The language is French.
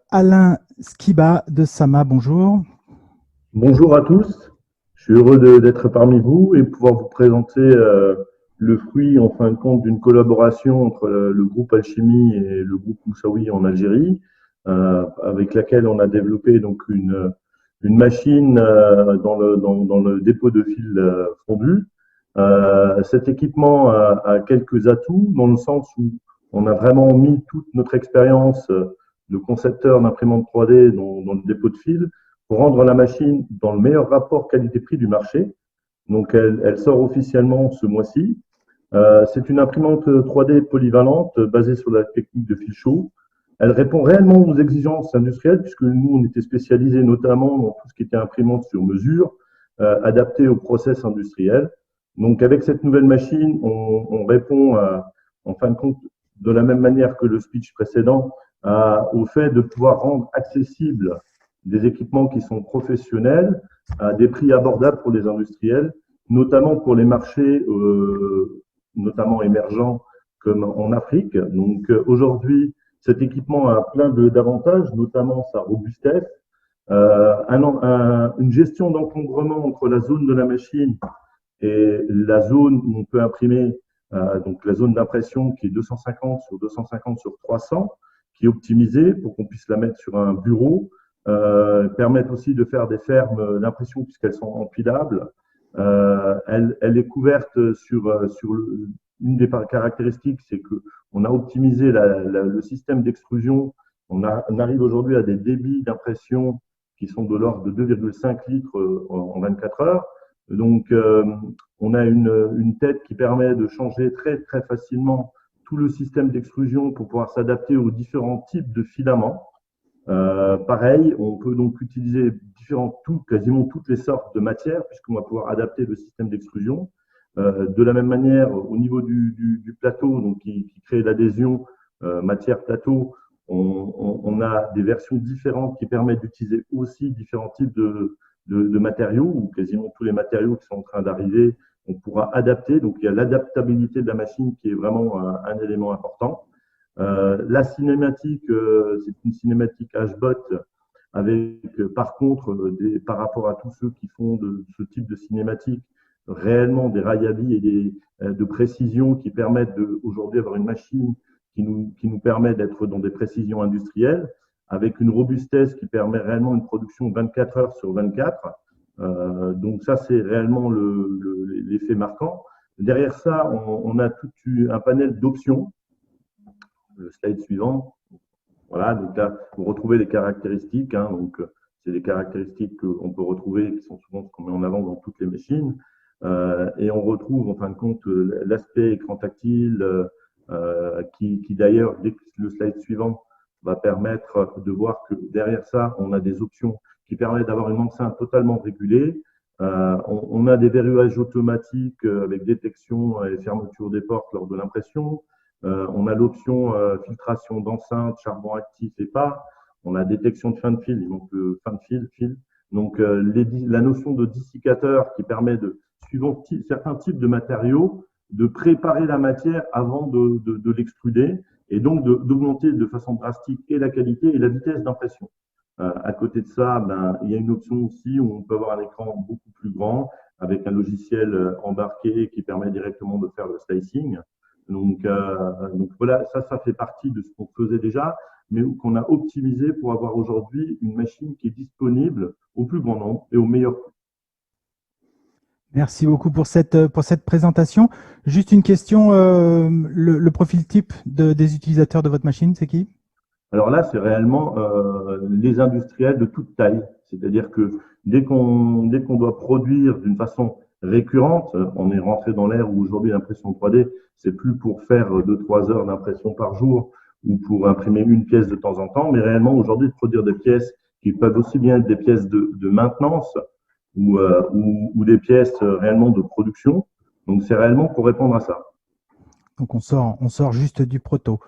Alain Skiba de Sama, bonjour. Bonjour à tous, je suis heureux d'être parmi vous et pouvoir vous présenter le fruit en fin de compte d'une collaboration entre le groupe Alchimie et le groupe Moussaoui en Algérie, avec laquelle on a développé donc une machine dans le dépôt de fil fondu. Cet équipement a quelques atouts dans le sens où on a vraiment mis toute notre expérience de concepteur d'imprimante 3D dans le dépôt de fil pour rendre la machine dans le meilleur rapport qualité-prix du marché. Donc, elle sort officiellement ce mois-ci. C'est une imprimante 3D polyvalente basée sur la technique de fil chaud. Elle répond réellement aux exigences industrielles puisque nous, on était spécialisés notamment dans tout ce qui était imprimante sur mesure, adaptée au process industriel. Donc, avec cette nouvelle machine, on répond, en fin de compte, de la même manière que le speech précédent, au fait de pouvoir rendre accessible des équipements qui sont professionnels à des prix abordables pour les industriels, notamment pour les marchés notamment émergents comme en Afrique. Donc aujourd'hui, cet équipement a plein d'avantages, notamment sa robustesse, une gestion d'encombrement entre la zone de la machine et la zone où on peut imprimer, donc la zone d'impression qui est 250 sur 250 sur 300, qui est optimisée pour qu'on puisse la mettre sur un bureau, permettent aussi de faire des fermes d'impression puisqu'elles sont empilables. Elle est couverte sur une des caractéristiques, c'est que on a optimisé le système d'extrusion. On arrive aujourd'hui à des débits d'impression qui sont de l'ordre de 2,5 litres en 24 heures. Donc, on a une tête qui permet de changer très très facilement tout le système d'extrusion pour pouvoir s'adapter aux différents types de filaments. Pareil, on peut donc utiliser quasiment toutes les sortes de matières puisqu'on va pouvoir adapter le système d'extrusion. De la même manière, au niveau du plateau, donc qui crée l'adhésion matière plateau, on a des versions différentes qui permettent d'utiliser aussi différents types de matériaux ou quasiment tous les matériaux qui sont en train d'arriver. On pourra adapter. Donc il y a l'adaptabilité de la machine qui est vraiment un élément important. La cinématique, c'est une cinématique HBOT avec, par contre, par rapport à tous ceux qui font de ce type de cinématique, réellement des rayabi et de précision qui permettent aujourd'hui avoir une machine qui nous permet d'être dans des précisions industrielles, avec une robustesse qui permet réellement une production 24 heures sur 24. Donc ça, c'est réellement l'effet marquant. Derrière ça, on a tout un panel d'options. Le slide suivant. Voilà, donc là, vous retrouvez les caractéristiques. Donc, c'est des caractéristiques qu'on peut retrouver, qui sont souvent ce qu'on met en avant dans toutes les machines. Et on retrouve, en fin de compte, l'aspect écran tactile, qui d'ailleurs, dès que le slide suivant va permettre de voir que derrière ça, on a des options qui permettent d'avoir une enceinte totalement régulée. On a des verrouillages automatiques avec détection et fermeture des portes lors de l'impression. On a l'option filtration d'enceinte, charbon actif et pas. On a détection de fin de fil, donc fin de fil. Donc la notion de dessiccateur qui permet suivant certains types de matériaux, de préparer la matière avant de l'extruder et donc d'augmenter de façon drastique et la qualité et la vitesse d'impression. À côté de ça, il y a une option aussi où on peut avoir un écran beaucoup plus grand avec un logiciel embarqué qui permet directement de faire le slicing. Donc voilà, ça fait partie de ce qu'on faisait déjà, mais qu'on a optimisé pour avoir aujourd'hui une machine qui est disponible au plus grand nombre et au meilleur coût. Merci beaucoup pour cette présentation. Juste une question, le profil type des utilisateurs de votre machine, c'est qui? Alors là, c'est réellement les industriels de toute taille. C'est-à-dire que dès qu'on doit produire d'une façon récurrente, on est rentré dans l'ère où aujourd'hui l'impression 3D, c'est plus pour faire 2-3 heures d'impression par jour ou pour imprimer une pièce de temps en temps, mais réellement aujourd'hui de produire des pièces qui peuvent aussi bien être des pièces de maintenance ou des pièces réellement de production. Donc c'est réellement pour répondre à ça. Donc on sort juste du proto.